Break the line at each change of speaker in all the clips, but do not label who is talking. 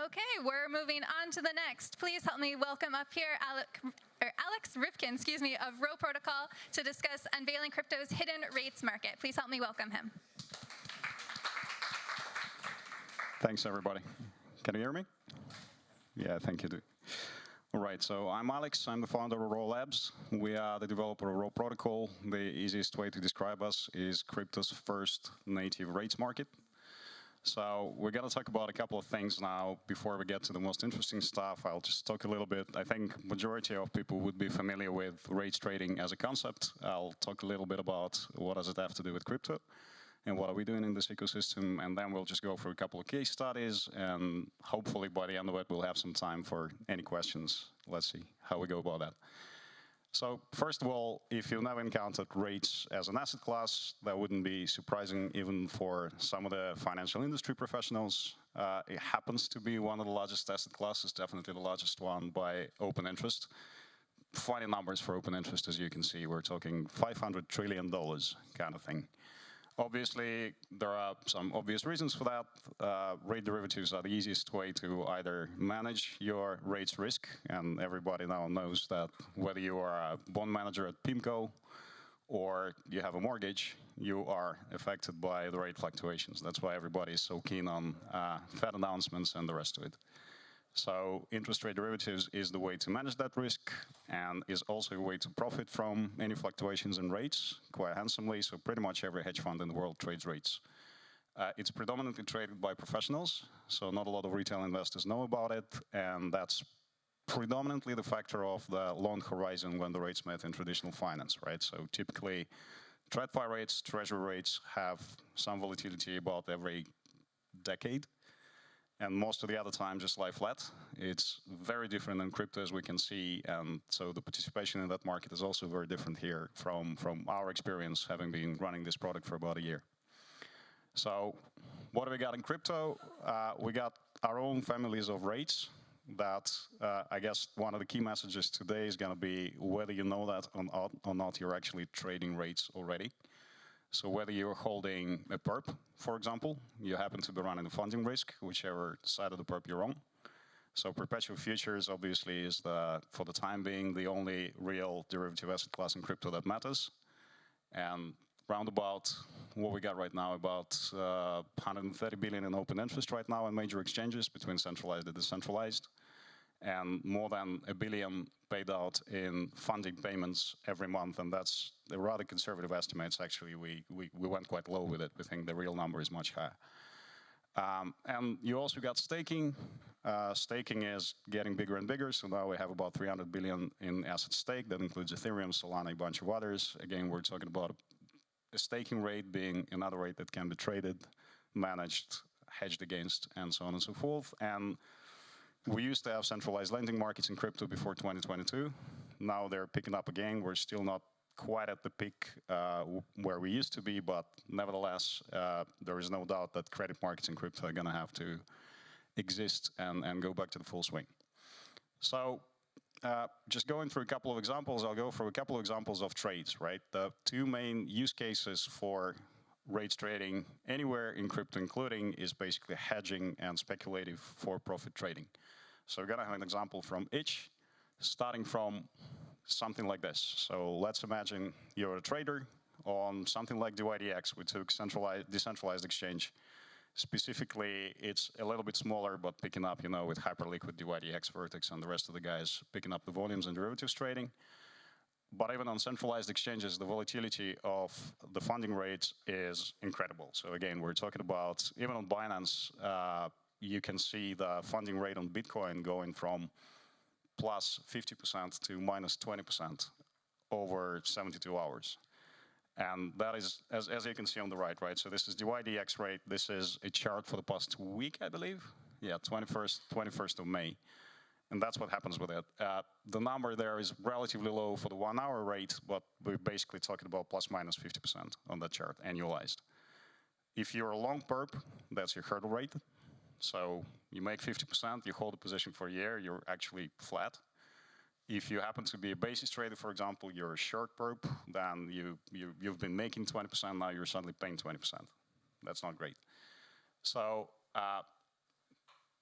Okay, we're moving on to the next. Please help me welcome up here Alex Ryvkin, of Rho Protocol to discuss Unveiling Crypto's hidden rates market. Please help me welcome him.
Thanks, everybody. Can you hear me? Yeah, thank you. All right, so I'm Alex. I'm the founder of Rho Labs. We are the developer of Rho Protocol. The easiest way to describe us is crypto's first native rates market. So we're going to talk about a couple of things now. Before we get to the most interesting stuff, I'll just talk a little bit. I think majority of people would be familiar with rates trading as a concept. I'll talk a little bit about what does it have to do with crypto and what are we doing in this ecosystem, and then we'll just go through a couple of case studies, and hopefully by the end of it, we'll have some time for any questions. Let's see how we go about that. So first of all, if you've never encountered rates as an asset class, that wouldn't be surprising even for some of the financial industry professionals. It happens to be one of the largest asset classes, definitely the largest one by open interest. Funny numbers for open interest, as you can see. We're talking $500 trillion kind of thing. Obviously, there are some obvious reasons for that. Rate derivatives are the easiest way to either manage your rates risk, and everybody now knows that whether you are a bond manager at PIMCO or you have a mortgage, you are affected by the rate fluctuations. That's why everybody is so keen on Fed announcements and the rest of it. So interest rate derivatives is the way to manage that risk and is also a way to profit from any fluctuations in rates quite handsomely. So pretty much every hedge fund in the world trades rates. It's predominantly traded by professionals, so not a lot of retail investors know about it, and that's predominantly the factor of the long horizon when the rates met in traditional finance, right? So typically, TradFi rates, treasury rates have some volatility about every decade. And most of the other time just lie flat. It's very different in crypto, as we can see, and so the participation in that market is also very different here from our experience, having been running this product for about a year. So what do we got in crypto? We got our own families of rates that I guess one of the key messages today is going to be whether you know that or not, you're actually trading rates already. So whether you're holding a perp, for example, you happen to be running the funding risk, whichever side of the perp you're on. So perpetual futures obviously is, for the time being, the only real derivative asset class in crypto that matters. And roundabout what we got right now, about 130 billion in open interest right now in major exchanges between centralized and decentralized, and more than $1 billion paid out in funding payments every month, and that's a rather conservative estimates. Actually, we went quite low with it. We think the real number is much higher. And you also got staking. Staking is getting bigger and bigger, so now we have about 300 billion in asset stake. That includes Ethereum, Solana, a bunch of others. Again, we're talking about a staking rate being another rate that can be traded, managed, hedged against, and so on and so forth. And we used to have centralized lending markets in crypto before 2022. Now they're picking up again. We're still not quite at the peak where we used to be, but nevertheless, there is no doubt that credit markets in crypto are going to have to exist and go back to the full swing. So just going through a couple of examples, I'll go through a couple of examples of trades, right? The two main use cases for rates trading anywhere in crypto, including, is basically hedging and speculative for-profit trading. So we're going to have an example from each, starting from something like this. So let's imagine you're a trader on something like DYDX, which is a decentralized exchange. Specifically, it's a little bit smaller, but picking up, with Hyperliquid, DYDX, Vertex, and the rest of the guys picking up the volumes and derivatives trading. But even on centralized exchanges, the volatility of the funding rates is incredible. So again, we're talking about, even on Binance, you can see the funding rate on Bitcoin going from plus 50% to minus 20% over 72 hours. And that is, as you can see on the right? So this is DYDX rate. This is a chart for the past week, I believe. Yeah, 21st of May. And that's what happens with it. The number there is relatively low for the 1 hour rate, but we're basically talking about plus minus 50% on that chart, annualized. If you're a long perp, that's your hurdle rate. So you make 50%, you hold a position for a year, you're actually flat. If you happen to be a basis trader, for example, you're a short perp, then you've been making 20%, now you're suddenly paying 20%. That's not great. So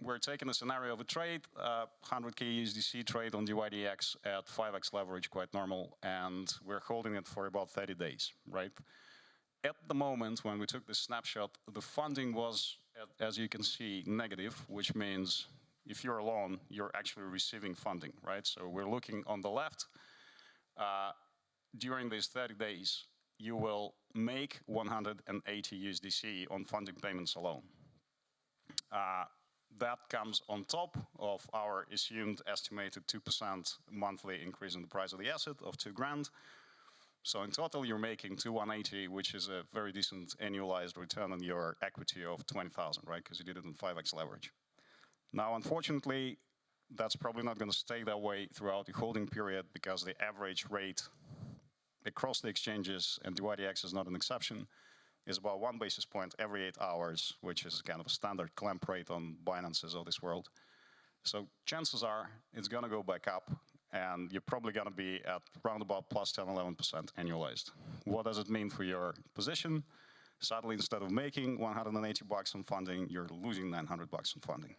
we're taking a scenario of a trade, 100K USDC trade on DYDX at 5x leverage, quite normal, and we're holding it for about 30 days, right? At the moment when we took this snapshot, the funding was, as you can see, negative, which means if you're alone, you're actually receiving funding, right? So we're looking on the left. During these 30 days, you will make 180 USDC on funding payments alone. That comes on top of our assumed estimated 2% monthly increase in the price of the asset of 2 grand. So in total, you're making 180, which is a very decent annualized return on your equity of 20,000, right? Because you did it in 5x leverage. Now, unfortunately, that's probably not going to stay that way throughout the holding period because the average rate across the exchanges, and DYDX is not an exception, is about 1 basis point every 8 hours, which is kind of a standard clamp rate on Binances of this world. So chances are it's going to go back up, and you're probably going to be at around about plus 10, 11% annualized. What does it mean for your position? Sadly, instead of making 180 bucks on funding, you're losing 900 bucks on funding.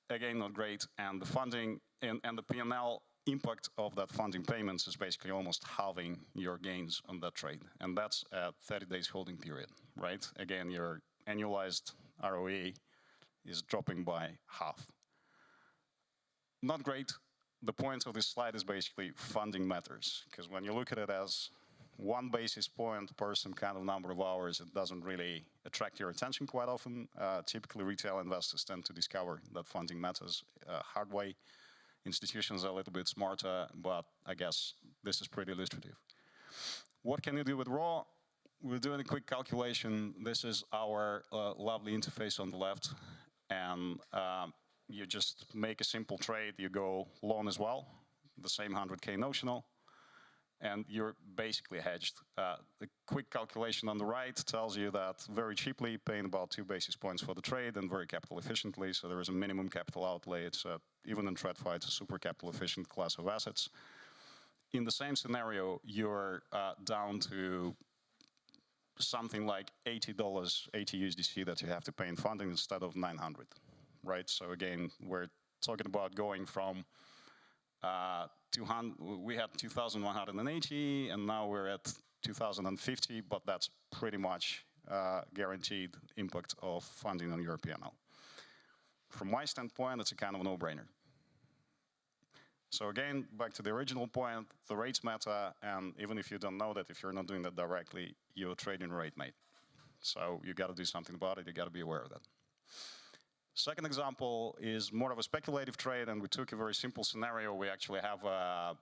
Again, not great, and the funding and the P&L impact of that funding payments is basically almost halving your gains on that trade, and that's a 30 days holding period, right? Again, your annualized ROE is dropping by half. Not great. The point of this slide is basically funding matters, because when you look at it as 1 basis point per some kind of number of hours, it doesn't really attract your attention quite often. Typically, retail investors tend to discover that funding matters hard way. Institutions are a little bit smarter, but I guess this is pretty illustrative. What can you do with Rho? We're doing a quick calculation. This is our lovely interface on the left, and you just make a simple trade. You go long as well, the same 100K notional, and you're basically hedged. The quick calculation on the right tells you that very cheaply, paying about 2 basis points for the trade and very capital efficiently, so there is a minimum capital outlay. It's even in TradFi, it's a super capital efficient class of assets. In the same scenario, you're down to something like $80, 80 USDC that you have to pay in funding instead of 900, right? So again, we're talking about going from we had 2,180, and now we're at 2,050, but that's pretty much guaranteed impact of funding on your P&L. From my standpoint, it's a kind of a no-brainer. So again, back to the original point, the rates matter, and even if you don't know that, if you're not doing that directly, you're trading rate mate. So you got to do something about it, you got to be aware of that. Second example is more of a speculative trade, and we took a very simple scenario. We actually have a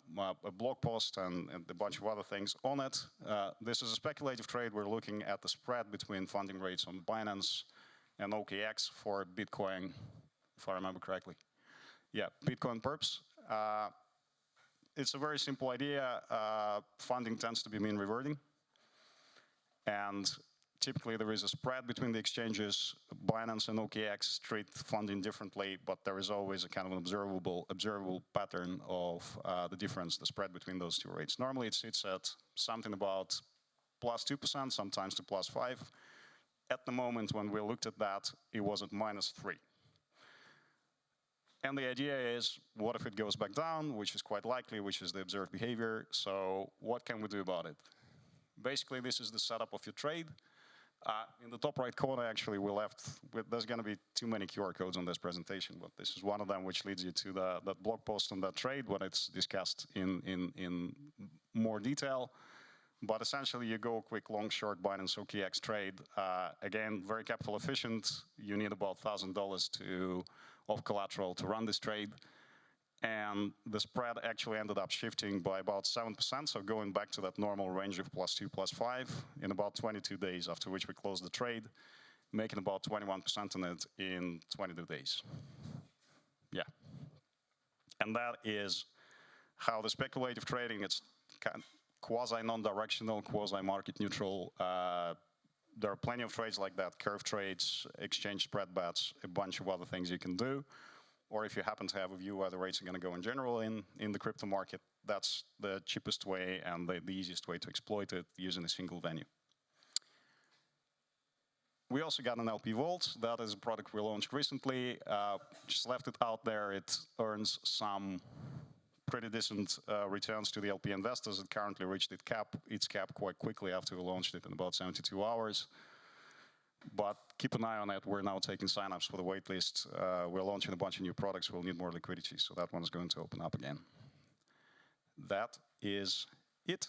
blog post and a bunch of other things on it. This is a speculative trade. We're looking at the spread between funding rates on Binance and OKX for Bitcoin, if I remember correctly. Yeah, Bitcoin perps. It's a very simple idea. Funding tends to be mean reverting, and typically, there is a spread between the exchanges. Binance and OKX treat funding differently, but there is always a kind of an observable pattern of the difference, the spread between those two rates. Normally, it sits at something about plus 2%, sometimes to plus 5%. At the moment when we looked at that, it was at minus 3%. And the idea is, what if it goes back down, which is quite likely, which is the observed behavior. So what can we do about it? Basically, this is the setup of your trade. In the top right corner, actually, there's going to be too many QR codes on this presentation, but this is one of them which leads you to that blog post on that trade when it's discussed in more detail. But essentially, you go quick, long, short Binance OKX trade. Again, very capital efficient. You need about $1,000 of collateral to run this trade. And the spread actually ended up shifting by about 7%, so going back to that normal range of plus 2, plus 5 in about 22 days, after which we closed the trade, making about 21% on it in 22 days. Yeah. And that is how the speculative trading, it's kind of quasi-non-directional, quasi-market neutral. There are plenty of trades like that, curve trades, exchange spread bets, a bunch of other things you can do. Or if you happen to have a view where the rates are going to go in general in the crypto market, that's the cheapest way and the easiest way to exploit it using a single venue. we also got an LP Vault. That is a product we launched recently. Just left it out there. It earns some pretty decent returns to the LP investors. It currently reached its cap quite quickly after we launched it in about 72 hours. But keep an eye on it. We're now taking signups for the waitlist. We're launching a bunch of new products. We'll need more liquidity, so that one is going to open up again. That is it.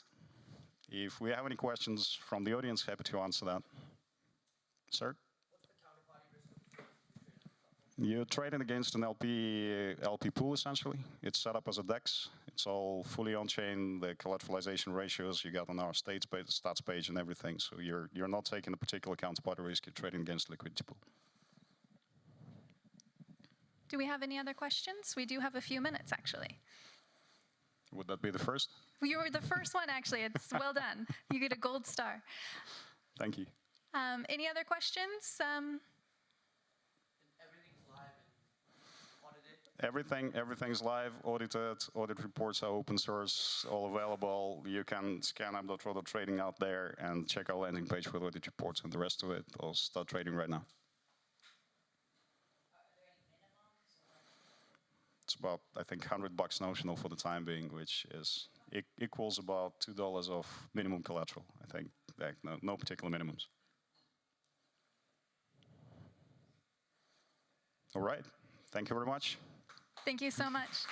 If we have any questions from the audience, happy to answer that. Sir?
What's the counterparty risk of
You're trading against an LP pool, essentially. It's set up as a DEX. It's all fully on-chain, the collateralization ratios you got on our stats page and everything. So you're not taking a particular counterparty risk, you're trading against liquidity pool.
Do we have any other questions? We do have a few minutes, actually.
Would that be the first?
You were the first one, actually. It's well done. You get a gold star.
Thank you.
Any other questions?
everything's live and audited?
Everything's live, audited. Audit reports are open source, all available. You can scan up.Rho trading out there and check our landing page for the audit reports and the rest of it. I'll start trading right now. It's about, I think, $100 notional for the time being, which is equals about $2 of minimum collateral. I think no particular minimums. All right. Thank you very much.
Thank you so much.